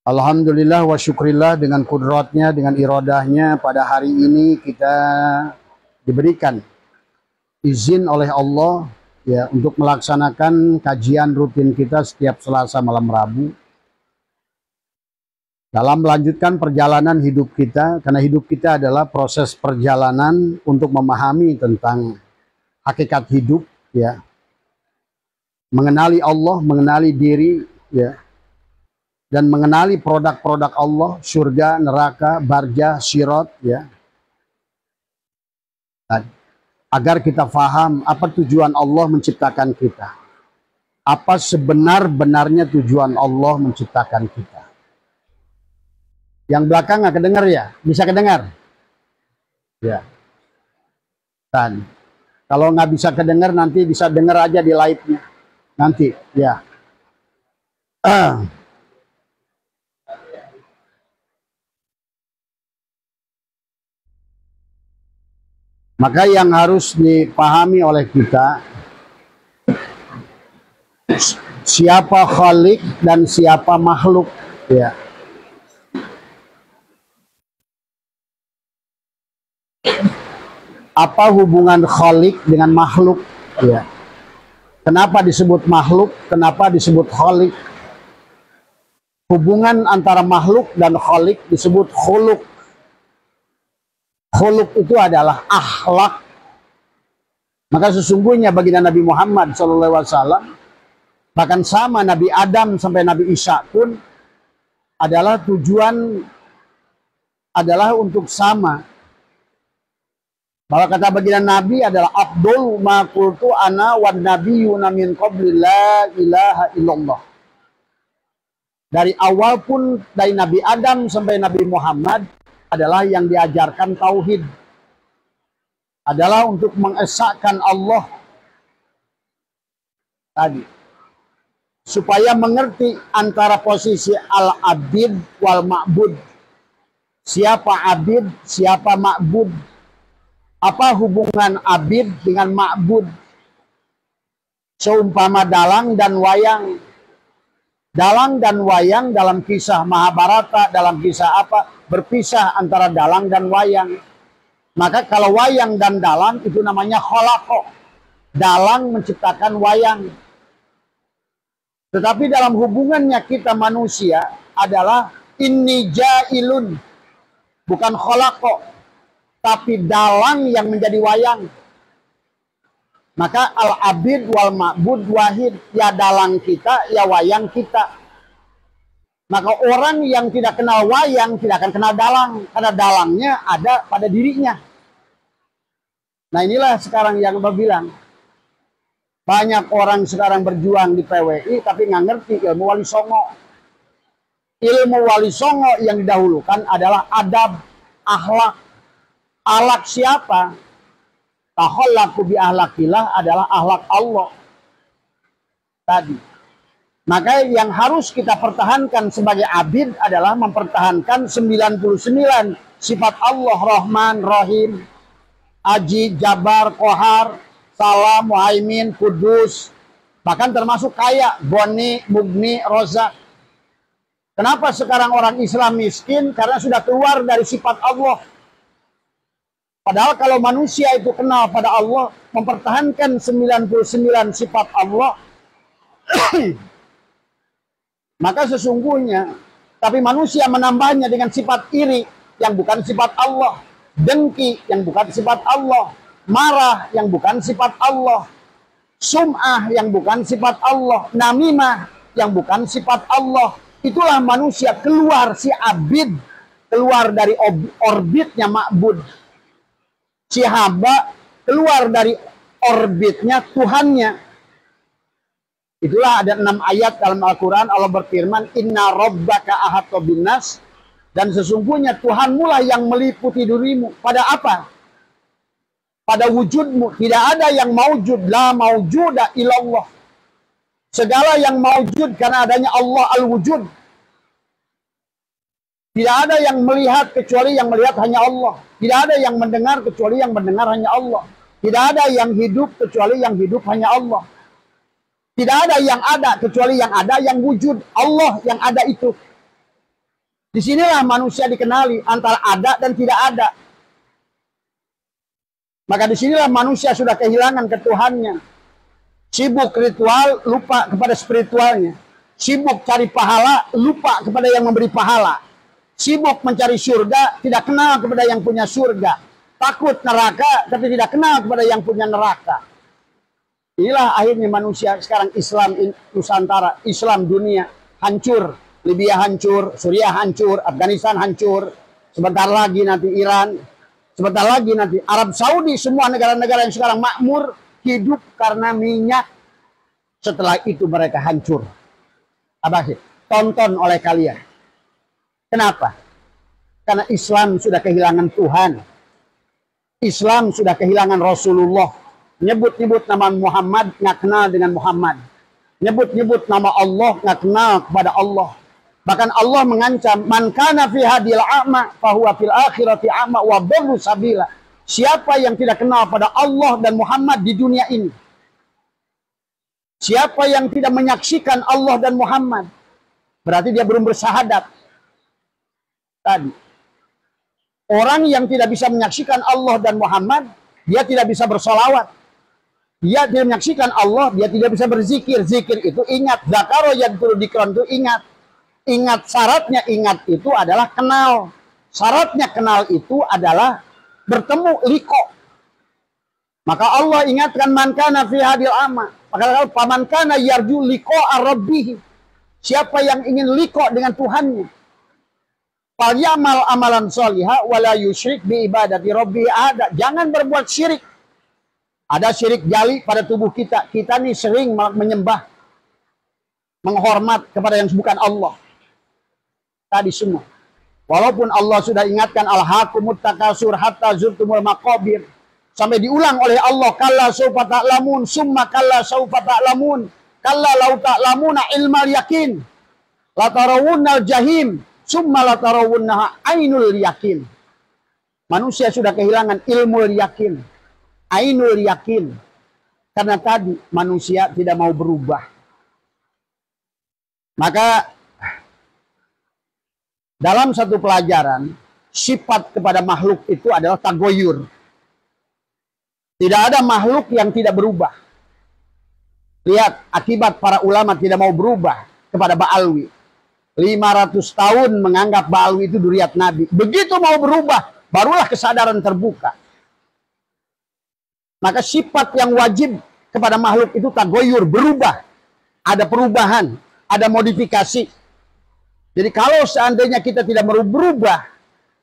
Alhamdulillah wa syukrillah, dengan kudratnya, dengan iradahnya, pada hari ini kita diberikan izin oleh Allah ya untuk melaksanakan kajian rutin kita setiap Selasa malam Rabu dalam melanjutkan perjalanan hidup kita, karena hidup kita adalah proses perjalanan untuk memahami tentang hakikat hidup ya, mengenali Allah, mengenali diri ya, dan mengenali produk-produk Allah, surga, neraka, barjah, sirat ya. Agar kita faham apa tujuan Allah menciptakan kita. Apa sebenar-benarnya tujuan Allah menciptakan kita. Yang belakang nggak kedengar ya? Bisa kedengar? Ya. Dan kalau nggak bisa kedengar nanti bisa dengar aja di live-nya. Nanti ya. Maka yang harus dipahami oleh kita, siapa khalik dan siapa makhluk ya. Apa hubungan khalik dengan makhluk ya. Kenapa disebut makhluk, kenapa disebut khalik? Hubungan antara makhluk dan khalik disebut khuluq. Khuluq itu adalah akhlak. Maka sesungguhnya bagi Nabi Muhammad SAW, bahkan sama Nabi Adam sampai Nabi Isa pun adalah tujuan adalah untuk sama. Bahwa kata baginda Nabi adalah Abdul ma qultu ana wan nabiyyuna min qabli la ilaha illallah. Dari awal pun dari Nabi Adam sampai Nabi Muhammad adalah yang diajarkan tauhid, adalah untuk mengesahkan Allah tadi, supaya mengerti antara posisi al-abid wal ma'bud. Siapa abid, siapa ma'bud, apa hubungan abid dengan ma'bud. Seumpama dalang dan wayang. Dalang dan wayang dalam kisah Mahabharata, dalam kisah apa, berpisah antara dalang dan wayang. Maka kalau wayang dan dalang itu namanya kholaqo. Dalang menciptakan wayang. Tetapi dalam hubungannya kita manusia adalah inni ja'ilun. Bukan kholaqo, tapi dalang yang menjadi wayang. Maka al-abid wal ma'bud wahid. Ya dalang kita, ya wayang kita. Maka orang yang tidak kenal wayang tidak akan kenal dalang. Karena dalangnya ada pada dirinya. Nah inilah sekarang yang Bapak bilang. Banyak orang sekarang berjuang di PWI tapi nggak ngerti ilmu Wali Songo. Ilmu Wali Songo yang didahulukan adalah adab, akhlak. Akhlak siapa? Takhallaqu bi ahlakillah adalah akhlak Allah tadi. Maka yang harus kita pertahankan sebagai abid adalah mempertahankan 99 sifat Allah, Rahman, Rahim, Aji, Jabar, Qahar, Salam, Muhaimin, Kudus, bahkan termasuk kaya, Goni, Mugni, Rozak. Kenapa sekarang orang Islam miskin? Karena sudah keluar dari sifat Allah. Padahal kalau manusia itu kenal pada Allah, mempertahankan 99 sifat Allah, maka sesungguhnya, tapi manusia menambahnya dengan sifat iri yang bukan sifat Allah, dengki yang bukan sifat Allah, marah yang bukan sifat Allah, sum'ah yang bukan sifat Allah, namimah yang bukan sifat Allah. Itulah manusia keluar si abid, keluar dari orbitnya ma'bud. Si hamba keluar dari orbitnya Tuhannya. Itulah ada 6 ayat dalam Al-Quran. Allah berfirman, Inna rabbaka ahatta binnas. Dan sesungguhnya Tuhanmu lah yang meliputi dirimu. Pada apa? Pada wujudmu. Tidak ada yang maujud. La maujuda ilallah. Segala yang maujud karena adanya Allah al-wujud. Tidak ada yang melihat kecuali yang melihat hanya Allah. Tidak ada yang mendengar kecuali yang mendengar hanya Allah. Tidak ada yang hidup kecuali yang hidup hanya Allah. Tidak ada yang ada kecuali yang ada yang wujud. Allah yang ada itu. Disinilah manusia dikenali antara ada dan tidak ada. Maka disinilah manusia sudah kehilangan ketuhannya. Sibuk ritual, lupa kepada spiritualnya. Sibuk cari pahala, lupa kepada yang memberi pahala. Sibuk mencari surga, tidak kenal kepada yang punya surga. Takut neraka, tapi tidak kenal kepada yang punya neraka. Inilah akhirnya manusia sekarang. Islam Nusantara, Islam dunia hancur. Libya hancur, Suriah hancur, Afghanistan hancur. Sebentar lagi nanti Iran. Sebentar lagi nanti Arab Saudi, semua negara-negara yang sekarang makmur hidup karena minyak. Setelah itu mereka hancur. Apa sih? Tonton oleh kalian. Kenapa? Karena Islam sudah kehilangan Tuhan. Islam sudah kehilangan Rasulullah. Nyebut-nyebut nama Muhammad, nggak kenal dengan Muhammad. Nyebut-nyebut nama Allah, nggak kenal kepada Allah. Bahkan Allah mengancam, man kana fi hadil a'ma fahuwa fil akhirati a'ma wa dhallu sabila. Siapa yang tidak kenal pada Allah dan Muhammad di dunia ini, siapa yang tidak menyaksikan Allah dan Muhammad, berarti dia belum bersahadat. Tadi orang yang tidak bisa menyaksikan Allah dan Muhammad, dia tidak bisa bersolawat. Dia tidak menyaksikan Allah, dia tidak bisa berzikir. Zikir itu ingat, zakaro yadkuru dzikran itu ingat. Ingat, syaratnya ingat itu adalah kenal. Syaratnya kenal itu adalah bertemu, liko. Maka Allah ingatkan, man kana fi hadil ama. Maka paman kana yarju liko arabbih. Siapa yang ingin liko dengan Tuhannya, falyamal amalan sholiha wala yusyrik bi ibadati rabbih ada. Jangan berbuat syirik. Ada syirik jali pada tubuh kita. Kita nih sering menyembah, menghormat kepada yang bukan Allah. Tadi semua. Walaupun Allah sudah ingatkan alhaqumut takasur hatta zurtumul maqabir. Sampai diulang oleh Allah, kalla saufa ta'lamun, summa kalla saufa ta'lamun, kalla law ta'lamuna ilmal yakin, la tarawunnal jahim, summa la tarawunnaha ainul yakin. Manusia sudah kehilangan ilmu yakin, ainul yakin. Karena tadi manusia tidak mau berubah. Maka dalam satu pelajaran, sifat kepada makhluk itu adalah tagoyur. Tidak ada makhluk yang tidak berubah. Lihat akibat para ulama tidak mau berubah kepada Ba'alwi. 500 tahun menganggap Ba'alwi itu dzurriyyat Nabi. Begitu mau berubah, barulah kesadaran terbuka. Maka sifat yang wajib kepada makhluk itu tagoyur, berubah. Ada perubahan, ada modifikasi. Jadi kalau seandainya kita tidak berubah,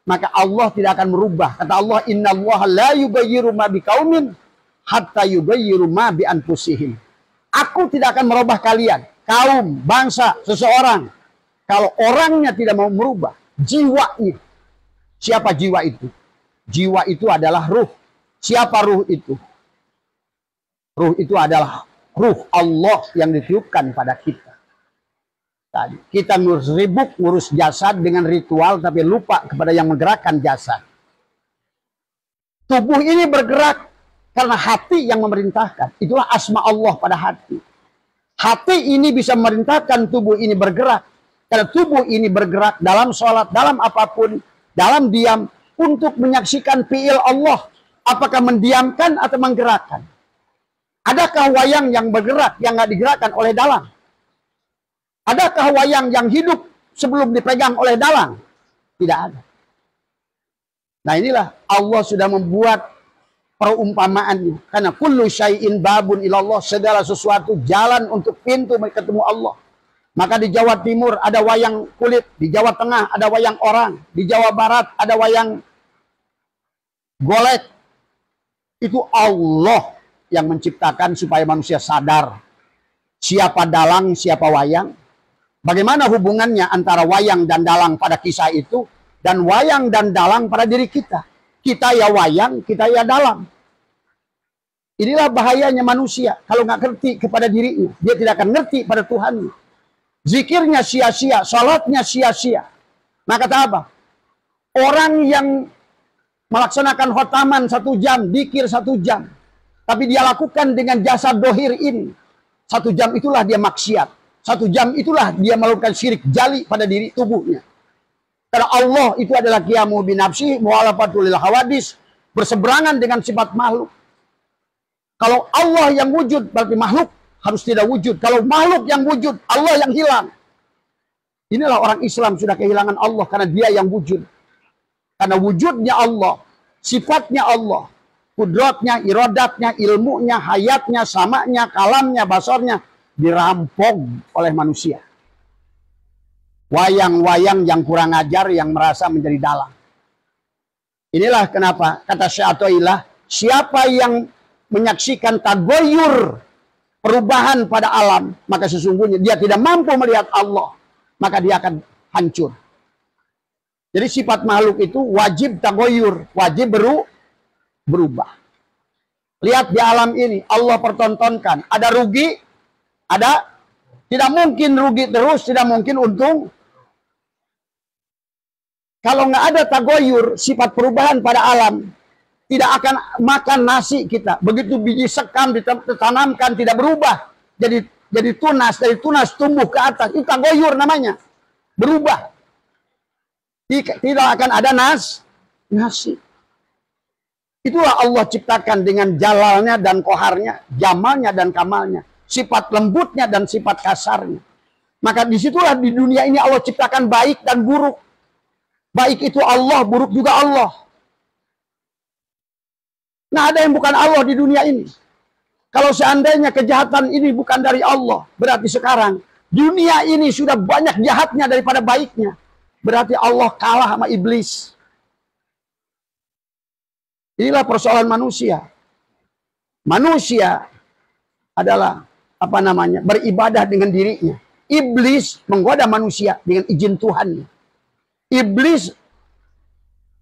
maka Allah tidak akan merubah. Kata Allah, innallaha la yughayyiru ma biqaumin hatta yughayyiru ma bi anfusihim. Aku tidak akan merubah kalian, kaum, bangsa, seseorang, kalau orangnya tidak mau merubah jiwanya. Siapa jiwa itu? Jiwa itu adalah ruh. Siapa ruh itu? Ruh itu adalah ruh Allah yang ditiupkan pada kita. Tadi kita ngurus jasad dengan ritual, tapi lupa kepada yang menggerakkan jasad. Tubuh ini bergerak karena hati yang memerintahkan. Itulah asma Allah pada hati. Hati ini bisa memerintahkan tubuh ini bergerak. Karena tubuh ini bergerak dalam sholat, dalam apapun, dalam diam, untuk menyaksikan fi'il Allah. Apakah mendiamkan atau menggerakkan? Adakah wayang yang bergerak, yang nggak digerakkan oleh dalang? Adakah wayang yang hidup sebelum dipegang oleh dalang? Tidak ada. Nah inilah Allah sudah membuat perumpamaannya. Karena kullu syai'in babun ilallah, segala sesuatu jalan untuk pintu ketemu Allah. Maka di Jawa Timur ada wayang kulit, di Jawa Tengah ada wayang orang, di Jawa Barat ada wayang golek. Itu Allah yang menciptakan supaya manusia sadar siapa dalang, siapa wayang. Bagaimana hubungannya antara wayang dan dalang pada kisah itu, dan wayang dan dalang pada diri kita. Kita ya wayang, kita ya dalang. Inilah bahayanya manusia. Kalau nggak ngerti kepada dirinya, dia tidak akan ngerti pada Tuhan. Zikirnya sia-sia, salatnya sia-sia. Maka kata apa? Orang yang melaksanakan khotaman 1 jam, dikir 1 jam, tapi dia lakukan dengan jasa dohir ini, 1 jam itulah dia maksiat. 1 jam itulah dia melakukan syirik jali pada diri tubuhnya. Karena Allah itu adalah qiyamu binafsi, mu'alafatul lil hawadis, berseberangan dengan sifat makhluk. Kalau Allah yang wujud, berarti makhluk harus tidak wujud. Kalau makhluk yang wujud, Allah yang hilang. Inilah orang Islam sudah kehilangan Allah karena dia yang wujud. Karena wujudnya Allah, sifatnya Allah, kudratnya, iradatnya, ilmunya, hayatnya, samanya, kalamnya, basarnya dirampok oleh manusia. Wayang-wayang yang kurang ajar yang merasa menjadi dalang. Inilah kenapa kata Syekh Athaillah, siapa yang menyaksikan tagoyur perubahan pada alam, maka sesungguhnya dia tidak mampu melihat Allah, maka dia akan hancur. Jadi sifat makhluk itu wajib tagoyur, wajib berubah. Lihat di alam ini, Allah pertontonkan, ada rugi, ada tidak mungkin rugi terus, tidak mungkin untung. Kalau nggak ada tagoyur, sifat perubahan pada alam, tidak akan makan nasi kita. Begitu biji sekam ditanamkan tidak berubah, jadi tunas, dari tunas tumbuh ke atas, itu tagoyur namanya, berubah. Tidak akan ada nasi. Itulah Allah ciptakan dengan jalalnya dan koharnya, jamalnya dan kamalnya, sifat lembutnya dan sifat kasarnya. Maka disitulah di dunia ini Allah ciptakan baik dan buruk. Baik itu Allah, buruk juga Allah. Nah, ada yang bukan Allah di dunia ini. Kalau seandainya kejahatan ini bukan dari Allah, berarti sekarang dunia ini sudah banyak jahatnya daripada baiknya. Berarti Allah kalah sama iblis. Inilah persoalan manusia. Manusia adalah beribadah dengan dirinya. Iblis menggoda manusia dengan izin Tuhannya. Iblis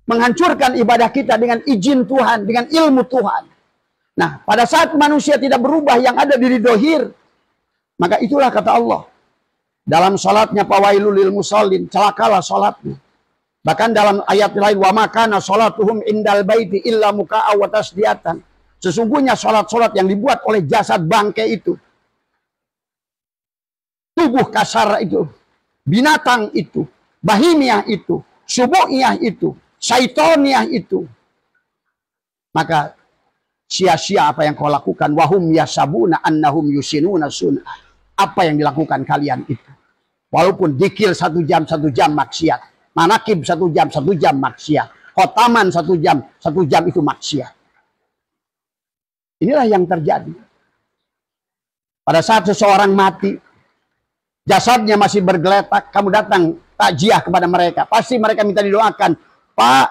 menghancurkan ibadah kita dengan izin Tuhan, dengan ilmu Tuhan. Nah, pada saat manusia tidak berubah yang ada diri dohir, maka itulah kata Allah. Dalam salatnya fawailul lil musallin, celakalah salatnya. Bahkan dalam ayat lain, wa makana salatuhum indal baiti illa muka'a wa tasdiyatan. Sesungguhnya salat-salat yang dibuat oleh jasad bangkai itu, tubuh kasar itu, binatang itu, bahimiah itu, subu'iyah itu, syaitoniah itu, maka sia-sia apa yang kau lakukan. Wahum yasabuna annahum yusinuna sunnah. Apa yang dilakukan kalian itu, walaupun dikir 1 jam maksiat, manakib 1 jam maksiat, khotaman 1 jam itu maksiat. Inilah yang terjadi pada saat seseorang mati, jasadnya masih bergeletak, kamu datang takziah kepada mereka, pasti mereka minta didoakan. Pak,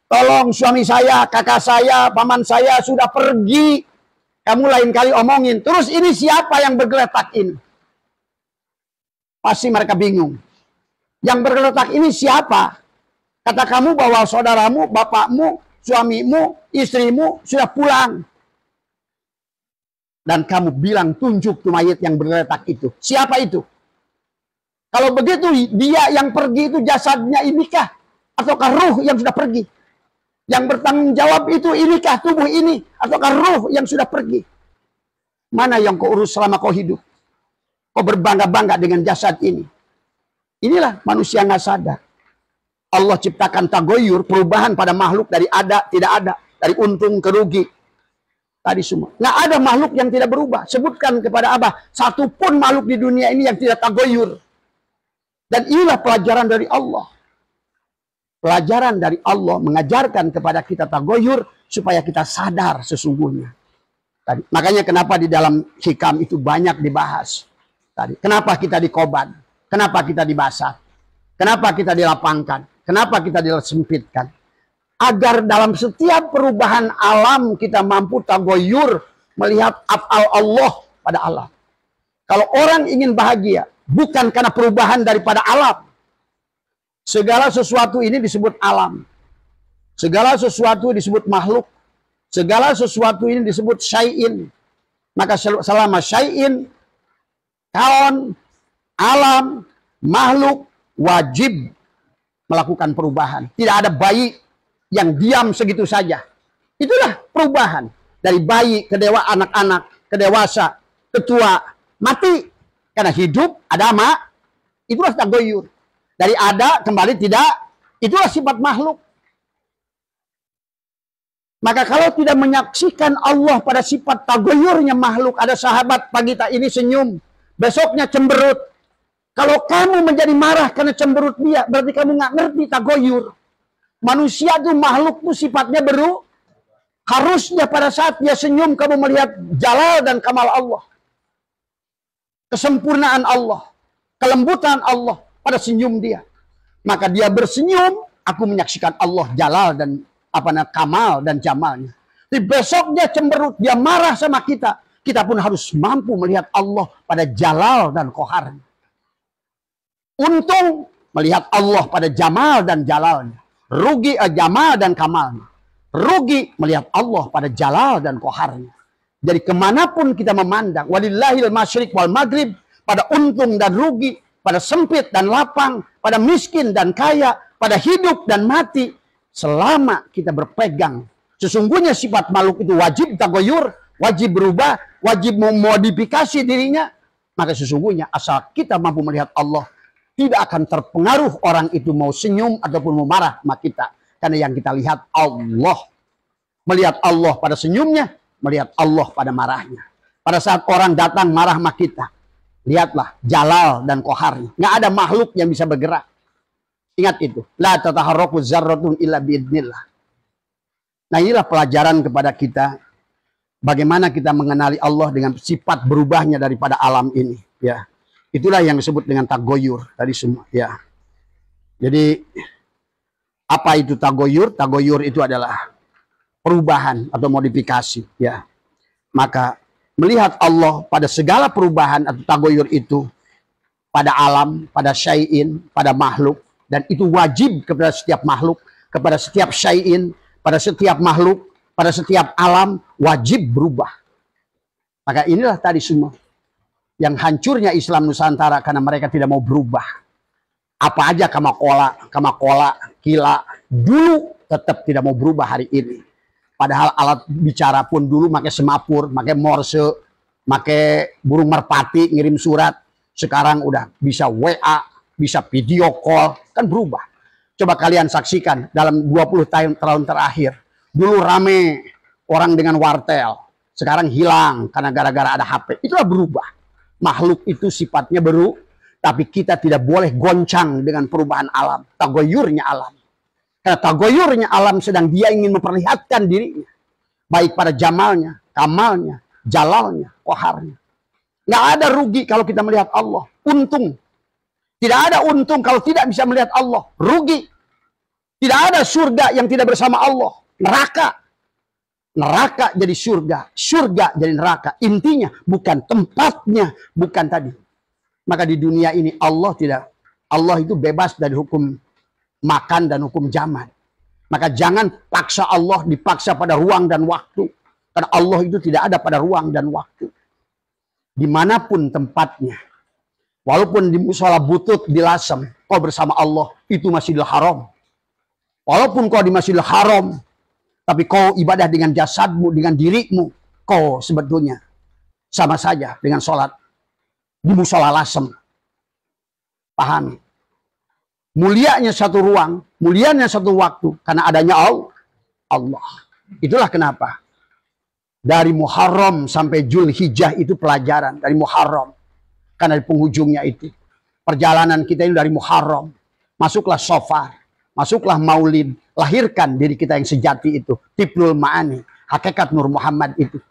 tolong suami saya, kakak saya, paman saya sudah pergi. Kamu lain kali omongin, terus ini siapa yang bergeletak ini? Pasti mereka bingung. Yang bergeletak ini siapa? Kata kamu bahwa saudaramu, bapakmu, suamimu, istrimu sudah pulang. Dan kamu bilang tunjuk tuh mayat yang bergeletak itu. Siapa itu? Kalau begitu dia yang pergi itu jasadnya inikah? Ataukah ruh yang sudah pergi? Yang bertanggung jawab itu inikah tubuh ini? Ataukah ruh yang sudah pergi? Mana yang kau urus selama kau hidup? Kau berbangga-bangga dengan jasad ini. Inilah manusia nggak sadar. Allah ciptakan tagoyur, perubahan pada makhluk dari ada, tidak ada. Dari untung ke rugi. Tadi semua. Nggak ada makhluk yang tidak berubah. Sebutkan kepada Abah, satupun makhluk di dunia ini yang tidak tagoyur. Dan inilah pelajaran dari Allah. Pelajaran dari Allah mengajarkan kepada kita tagoyur supaya kita sadar sesungguhnya. Tadi. Makanya kenapa di dalam hikam itu banyak dibahas. Tadi. Kenapa kita dikoban? Kenapa kita dibasah? Kenapa kita dilapangkan? Kenapa kita disempitkan? Agar dalam setiap perubahan alam kita mampu tagoyur melihat af'al Allah pada alam. Kalau orang ingin bahagia, bukan karena perubahan daripada alam. Segala sesuatu ini disebut alam. Segala sesuatu disebut makhluk. Segala sesuatu ini disebut syai'in. Maka selama syai'in, kaon, alam, makhluk, wajib melakukan perubahan. Tidak ada bayi yang diam segitu saja. Itulah perubahan. Dari bayi ke dewa, anak-anak, ke dewasa, ketua, mati. Karena hidup, ada itulah tagoyur. Dari ada kembali tidak Itulah sifat makhluk. Maka kalau tidak menyaksikan Allah pada sifat tagoyurnya makhluk, ada sahabat pagi tak ini senyum, besoknya cemberut. Kalau kamu menjadi marah karena cemberut dia, berarti kamu nggak ngerti tagoyur. Manusia itu makhluk itu sifatnya harusnya pada saat dia senyum kamu melihat jalal dan kamal Allah. Kesempurnaan Allah, kelembutan Allah pada senyum dia. Maka dia bersenyum, aku menyaksikan Allah jalal dan kamal dan jamalnya. Di besok dia cemberut, dia marah sama kita. Kita pun harus mampu melihat Allah pada jalal dan koharnya. Untung melihat Allah pada jamal dan jalalnya. Rugi jamal dan kamalnya. Rugi melihat Allah pada jalal dan koharnya. Jadi kemanapun kita memandang, walillahil masyriq wal maghrib, pada untung dan rugi, pada sempit dan lapang, pada miskin dan kaya, pada hidup dan mati, selama kita berpegang, sesungguhnya sifat makhluk itu wajib tagoyur, wajib berubah, wajib memodifikasi dirinya, maka sesungguhnya asal kita mampu melihat Allah, tidak akan terpengaruh orang itu mau senyum ataupun mau marah sama kita. Karena yang kita lihat Allah. Melihat Allah pada senyumnya, melihat Allah pada marahnya. Pada saat orang datang marah sama kita, lihatlah jalal dan koharnya. Nggak ada makhluk yang bisa bergerak. Ingat itu. La tataharraku zarratun illa biidnillah. Nah inilah pelajaran kepada kita. Bagaimana kita mengenali Allah dengan sifat berubahnya daripada alam ini. Ya, itulah yang disebut dengan tagoyur tadi semua. Ya, jadi apa itu tagoyur? Tagoyur itu adalah perubahan atau modifikasi. Ya, maka melihat Allah pada segala perubahan atau tagoyur itu pada alam, pada syai'in, pada makhluk. Dan itu wajib kepada setiap makhluk, kepada setiap syai'in, pada setiap makhluk, pada setiap alam, wajib berubah. Maka inilah tadi semua yang hancurnya Islam Nusantara karena mereka tidak mau berubah. Apa aja kamakola, kila, dulu tetap tidak mau berubah hari ini. Padahal alat bicara pun dulu pakai semapur, pakai morse, pakai burung merpati, ngirim surat. Sekarang udah bisa WA, bisa video call, kan berubah. Coba kalian saksikan dalam 20 tahun terakhir. Dulu rame orang dengan wartel, sekarang hilang karena gara-gara ada HP. Itulah berubah. Makhluk itu sifatnya tapi kita tidak boleh goncang dengan perubahan alam, tagoyurnya alam. Karena tagoyurnya alam sedang dia ingin memperlihatkan dirinya, baik pada jamalnya, kamalnya, jalalnya, koharnya. Nggak ada rugi kalau kita melihat Allah, untung. Tidak ada untung kalau tidak bisa melihat Allah. Rugi. Tidak ada surga yang tidak bersama Allah. Neraka. Neraka jadi surga. Surga jadi neraka. Intinya bukan tempatnya. Bukan tadi. Maka di dunia ini Allah itu bebas dari hukum makan dan hukum zaman. Maka jangan paksa Allah dipaksa pada ruang dan waktu. Karena Allah itu tidak ada pada ruang dan waktu. Dimanapun tempatnya. Walaupun di musola butut di Lasem, kau bersama Allah, itu Masjidil Haram. Walaupun kau di Masjidil Haram, tapi kau ibadah dengan jasadmu, dengan dirimu, kau sebetulnya sama saja dengan sholat di musola Lasem. Pahami? Mulianya satu ruang, mulianya satu waktu, karena adanya Allah. Itulah kenapa. Dari Muharram sampai Zulhijjah itu pelajaran, dari Muharram. Karena di penghujungnya itu. Perjalanan kita ini dari Muharram. Masuklah Safar. Masuklah Maulid. Lahirkan diri kita yang sejati itu. Tiplul Ma'ani. Hakikat Nur Muhammad itu.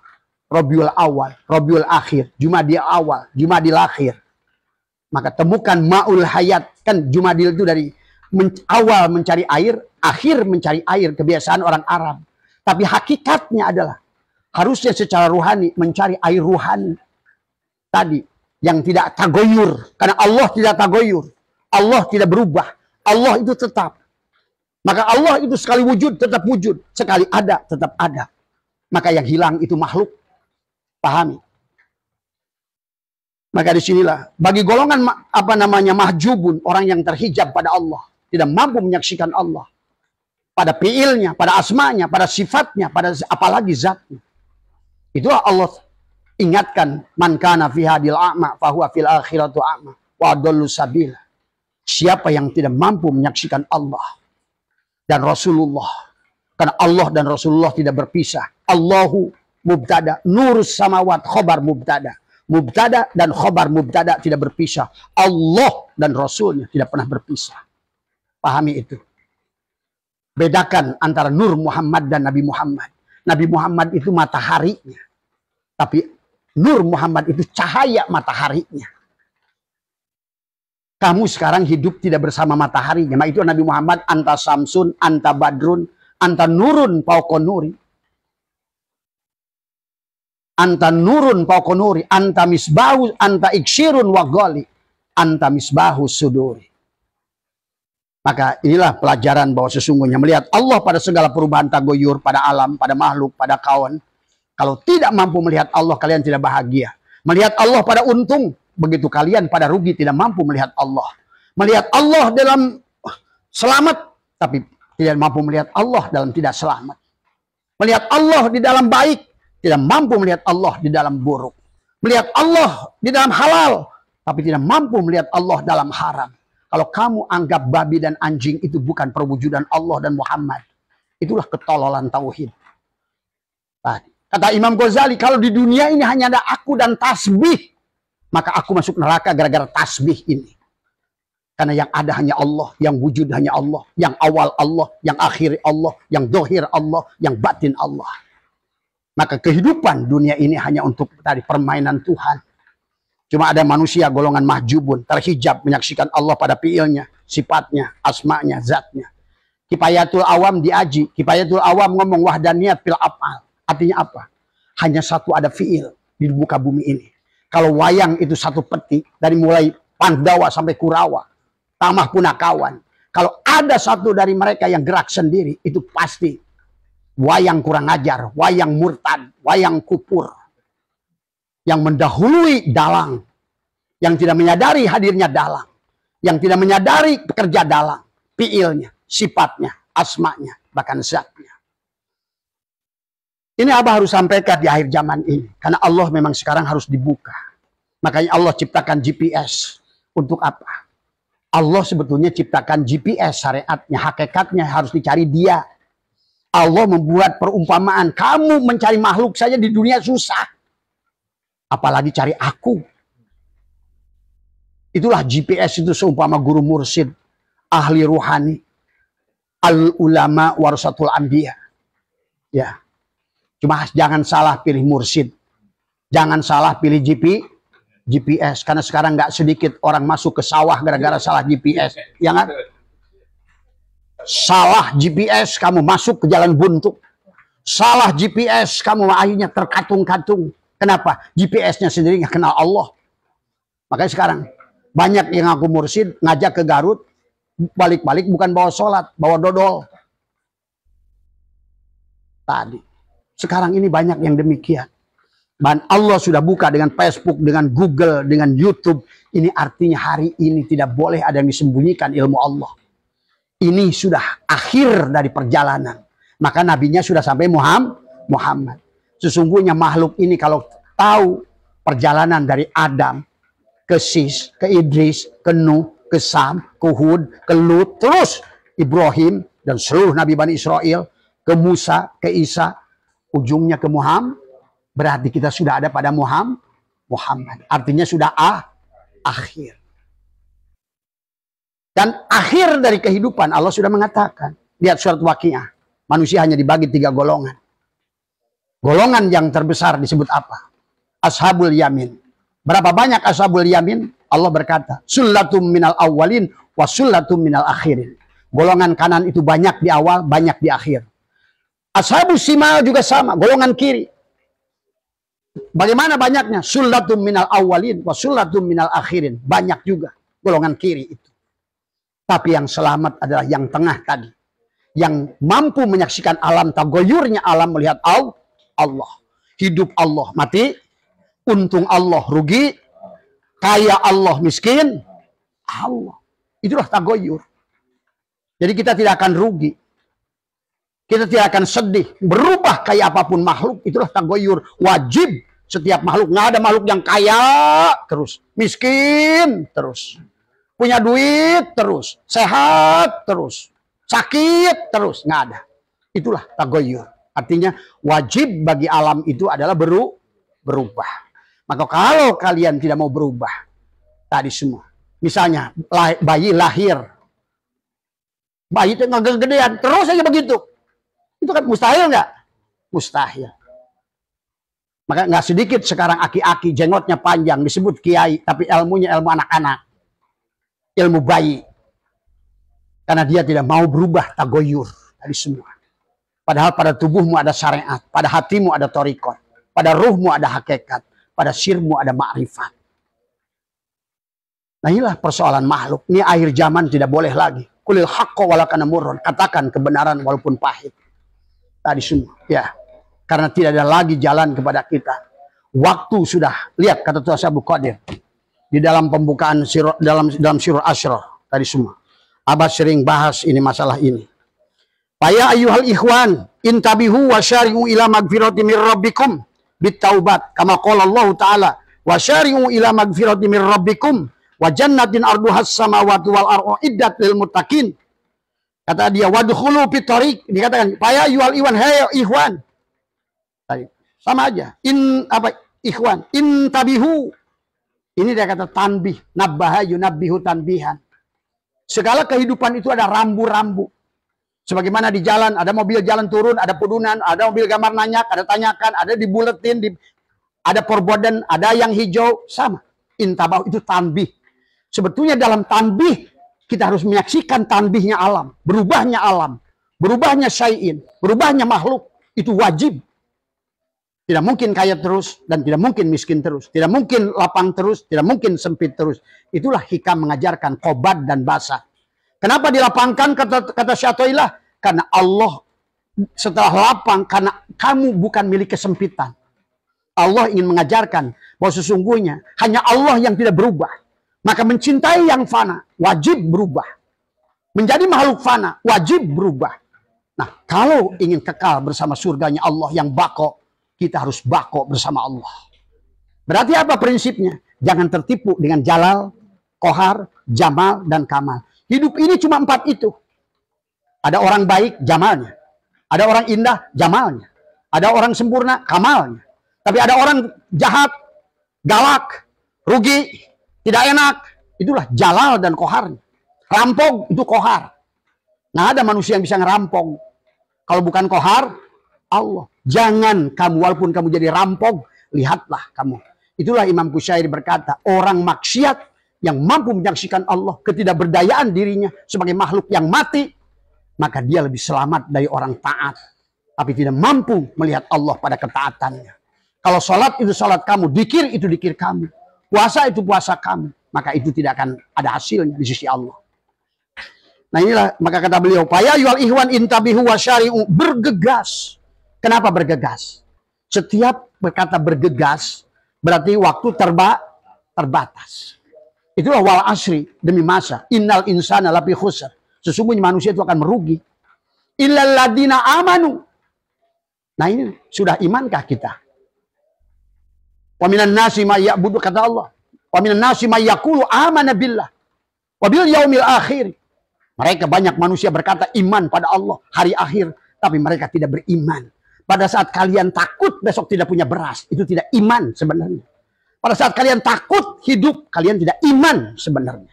Rabiul Awal. Rabiul Akhir. Jumadil Awal. Jumadil Akhir. Maka temukan Ma'ul Hayat. Kan Jumadil itu dari awal mencari air. Akhir mencari air. Kebiasaan orang Arab. Tapi hakikatnya adalah. Harusnya secara ruhani mencari air ruhani. Tadi. Yang tidak tagoyur. Karena Allah tidak tagoyur. Allah tidak berubah. Allah itu tetap. Maka Allah itu sekali wujud, tetap wujud. Sekali ada, tetap ada. Maka yang hilang itu makhluk. Pahami? Maka disinilah. Bagi golongan mahjubun. Orang yang terhijab pada Allah. Tidak mampu menyaksikan Allah. Pada fiilnya, pada asmanya, pada sifatnya, pada apalagi zatnya. Itulah Allah ingatkan, man kana fi hadil a'ma fahuwa fil akhiratu a'ma wa adallu sabila. Siapa yang tidak mampu menyaksikan Allah, dan Rasulullah. Karena Allah dan Rasulullah tidak berpisah. Allahu mubtada, nurus samawat, khobar mubtada. Mubtada dan khobar mubtada tidak berpisah. Allah dan Rasulnya tidak pernah berpisah. Pahami itu. Bedakan antara Nur Muhammad dan Nabi Muhammad. Nabi Muhammad itu mataharinya. Tapi Nur Muhammad itu cahaya mataharinya. Kamu sekarang hidup tidak bersama mataharinya. Maka itu Nabi Muhammad, anta samsun, anta badrun, anta nurun paukonuri. Anta nurun paukonuri, anta misbahu, anta ikshirun wagali, anta misbahu suduri. Maka inilah pelajaran bahwa sesungguhnya melihat Allah pada segala perubahan tagoyur, pada alam, pada makhluk, pada kawan. Kalau tidak mampu melihat Allah, kalian tidak bahagia. Melihat Allah pada untung, begitu kalian pada rugi tidak mampu melihat Allah. Melihat Allah dalam selamat, tapi tidak mampu melihat Allah dalam tidak selamat. Melihat Allah di dalam baik, tidak mampu melihat Allah di dalam buruk. Melihat Allah di dalam halal, tapi tidak mampu melihat Allah dalam haram. Kalau kamu anggap babi dan anjing itu bukan perwujudan Allah dan Muhammad, itulah ketololan tauhid. Kata Imam Ghazali, kalau di dunia ini hanya ada aku dan tasbih, maka aku masuk neraka gara-gara tasbih ini. Karena yang ada hanya Allah, yang wujud hanya Allah, yang awal Allah, yang akhir Allah, yang dohir Allah, yang batin Allah. Maka kehidupan dunia ini hanya untuk tadi permainan Tuhan. Cuma ada manusia golongan mahjubun, terhijab, menyaksikan Allah pada fiilnya, sifatnya, asmanya, zatnya. Kifayatul Awam diaji. Kifayatul Awam ngomong wahdaniyat fil af'al. Artinya apa? Hanya satu ada fiil di muka bumi ini. Kalau wayang itu satu peti, dari mulai Pandawa sampai Kurawa, Tamah Punakawan. Kalau ada satu dari mereka yang gerak sendiri, itu pasti wayang kurang ajar, wayang murtad, wayang kupur. Yang mendahului dalang. Yang tidak menyadari hadirnya dalang. Yang tidak menyadari pekerja dalang. Fiilnya, sifatnya, asmanya, bahkan zatnya. Ini Abah harus sampaikan di akhir zaman ini. Karena Allah memang sekarang harus dibuka. Makanya Allah ciptakan GPS. Untuk apa? Allah sebetulnya ciptakan GPS syariatnya. Hakikatnya harus dicari dia. Allah membuat perumpamaan. Kamu mencari makhluk saja di dunia susah. Apalagi cari aku. Itulah GPS itu seumpama guru mursyid. Ahli ruhani. Al-ulama warasatul anbiya. Ya. Cuma jangan salah pilih mursyid. Jangan salah pilih GPS. Karena sekarang nggak sedikit orang masuk ke sawah gara-gara salah GPS. Ya kan? Salah GPS kamu masuk ke jalan buntu. Salah GPS kamu akhirnya terkatung-katung. Kenapa? GPS-nya sendiri nggak kenal Allah. Makanya sekarang banyak yang ngaku mursyid ngajak ke Garut. Balik-balik bukan bawa sholat. Bawa dodol. Tadi. Sekarang ini banyak yang demikian. Dan Allah sudah buka dengan Facebook, dengan Google, dengan YouTube. Ini artinya hari ini tidak boleh ada yang disembunyikan ilmu Allah. Ini sudah akhir dari perjalanan. Maka nabinya sudah sampai Muhammad. Sesungguhnya makhluk ini kalau tahu perjalanan dari Adam ke Sis, ke Idris, ke Nuh, ke Sam, ke Hud, ke Lut, terus Ibrahim dan seluruh Nabi Bani Israel, ke Musa, ke Isa, ujungnya ke Muhammad. Berarti kita sudah ada pada Muhammad. Artinya sudah akhir. Dan akhir dari kehidupan Allah sudah mengatakan. Lihat surat Waqiah. Manusia hanya dibagi 3 golongan. Golongan yang terbesar disebut apa? Ashabul Yamin. Berapa banyak Ashabul Yamin? Allah berkata. Sullatum minal awwalin wa sullatum minal akhirin. Golongan kanan itu banyak di awal, banyak di akhir. Ashabus Shimal juga sama. Golongan kiri. Bagaimana banyaknya? Sullatum minal awwalin wa sullatum minal akhirin. Banyak juga golongan kiri itu. Tapi yang selamat adalah yang tengah tadi. Yang mampu menyaksikan alam tagoyurnya alam melihat Allah. Hidup Allah mati. Untung Allah rugi. Kaya Allah miskin. Allah. Itulah tagoyur. Jadi kita tidak akan rugi. Kita tidak akan sedih. Berubah kayak apapun makhluk. Itulah tagoyur. Wajib setiap makhluk. Nggak ada makhluk yang kaya terus. Miskin terus. Punya duit terus. Sehat terus. sakit terus, nggak ada. Itulah tagoyur. Artinya wajib bagi alam itu adalah berubah. Maka kalau kalian tidak mau berubah, tadi semua. Misalnya bayi lahir, bayi itu nggak gedean, terus aja begitu. Itu kan mustahil nggak? Mustahil. Maka nggak sedikit sekarang aki-aki jenggotnya panjang disebut kiai, tapi ilmunya ilmu anak-anak, ilmu bayi. Karena dia tidak mau berubah, tagoyur tadi semua. Padahal pada tubuhmu ada syariat, pada hatimu ada thariqat, pada ruhmu ada hakikat, pada sirmu ada ma'rifat. Nah inilah persoalan makhluk. Ini akhir zaman tidak boleh lagi. Qulil haqqa walau kana murran. Katakan kebenaran walaupun pahit. Tadi semua, ya. Karena tidak ada lagi jalan kepada kita. Waktu sudah, lihat kata Tuhan Abu Qadir di dalam pembukaan dalam surah Asyrah tadi semua. Abah sering bahas ini masalah ini. Ya ayyuhal ikhwan, intabihu wa syari'u ila magfirati mir rabbikum bitaubat kama qala Allah taala wa syari'u ila magfirati mir rabbikum wa jannatin arduhas samawati wal ardu iddat lil muttaqin. Kata dia wadkhulu fit thariq, dikatakan ya ayyuhal ikhwan, hey ikhwan. Sama aja. Ikhwan, intabihu. Ini dia kata tanbih, nabbaha yunabbihu tanbihan. Segala kehidupan itu ada rambu-rambu. Sebagaimana di jalan, ada mobil jalan turun, ada pudunan, ada mobil gambar nanyak, ada tanyakan, ada di buletin, ada perboden, ada yang hijau, sama. Intabah itu tanbih. Sebetulnya dalam tanbih, kita harus menyaksikan tanbihnya alam, berubahnya syai'in, berubahnya makhluk, itu wajib. Tidak mungkin kaya terus, dan tidak mungkin miskin terus. Tidak mungkin lapang terus, tidak mungkin sempit terus. Itulah hikam mengajarkan qobat dan basah. Kenapa dilapangkan kata Syatoilah? Karena Allah setelah lapang, karena kamu bukan milik kesempitan. Allah ingin mengajarkan bahwa sesungguhnya hanya Allah yang tidak berubah. Maka mencintai yang fana, wajib berubah. Menjadi makhluk fana, wajib berubah. Nah, kalau ingin kekal bersama surganya Allah yang bako, kita harus bako bersama Allah. Berarti apa prinsipnya? Jangan tertipu dengan jalal, kohar, jamal, dan kamal. Hidup ini cuma 4 itu. Ada orang baik, jamalnya. Ada orang indah, jamalnya. Ada orang sempurna, kamalnya. Tapi ada orang jahat, galak, rugi, tidak enak. Itulah jalal dan koharnya. Rampong itu kohar. Nah ada manusia yang bisa ngerampong. Kalau bukan kohar, Allah. Jangan kamu, walaupun kamu jadi rampong, lihatlah kamu. Itulah Imam Qushairi berkata, orang maksiat yang mampu menyaksikan Allah, ketidakberdayaan dirinya sebagai makhluk yang mati, maka dia lebih selamat dari orang taat. Tapi tidak mampu melihat Allah pada ketaatannya. Kalau sholat itu sholat kamu, dikir itu dikir kamu, puasa itu puasa kamu, maka itu tidak akan ada hasilnya di sisi Allah. Nah inilah, maka kata beliau, ya yual ihwan intabihu wa syari'u, bergegas. Kenapa bergegas? Setiap berkata bergegas, berarti waktu terbatas. Itulah wal asri, demi masa. Innal insana lafi khusr. Sesungguhnya manusia itu akan merugi. Illal ladina amanu. Nah ini, sudah imankah kita? Wa minan nasi ma ya'budu, kata Allah. Wa minan nasi ma yaqulu amana billah. Wa bil yaumil akhir. Mereka banyak manusia berkata iman pada Allah, hari akhir. Tapi mereka tidak beriman. Pada saat kalian takut besok tidak punya beras, itu tidak iman sebenarnya. Pada saat kalian takut hidup, kalian tidak iman sebenarnya.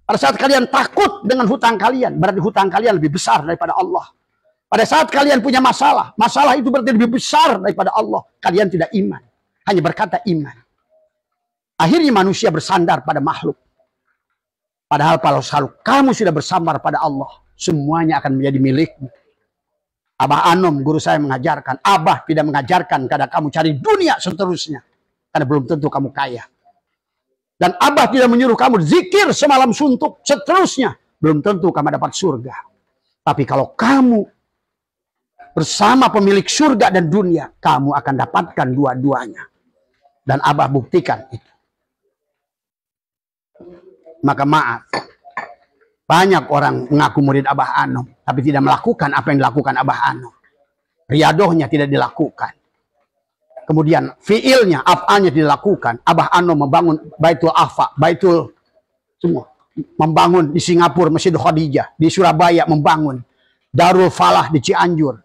Pada saat kalian takut dengan hutang kalian, berarti hutang kalian lebih besar daripada Allah. Pada saat kalian punya masalah, masalah itu berarti lebih besar daripada Allah. Kalian tidak iman, hanya berkata iman. Akhirnya manusia bersandar pada makhluk. Padahal kalau kamu sudah bersandar pada Allah, semuanya akan menjadi milikmu. Abah Anom, guru saya mengajarkan. Abah tidak mengajarkan kepada kamu cari dunia seterusnya. Karena belum tentu kamu kaya. Dan Abah tidak menyuruh kamu zikir semalam suntuk seterusnya. Belum tentu kamu dapat surga. Tapi kalau kamu bersama pemilik surga dan dunia, kamu akan dapatkan dua-duanya. Dan Abah buktikan itu. Maka maaf. Banyak orang mengaku murid Abah Anom, tapi tidak melakukan apa yang dilakukan Abah Anom. Riadohnya tidak dilakukan. Kemudian fiilnya, af'alnya dilakukan. Abah Anom membangun Baitul Afa, Baitul semua. membangun di Singapura Masjid Khadijah, di Surabaya membangun, Darul Falah di Cianjur,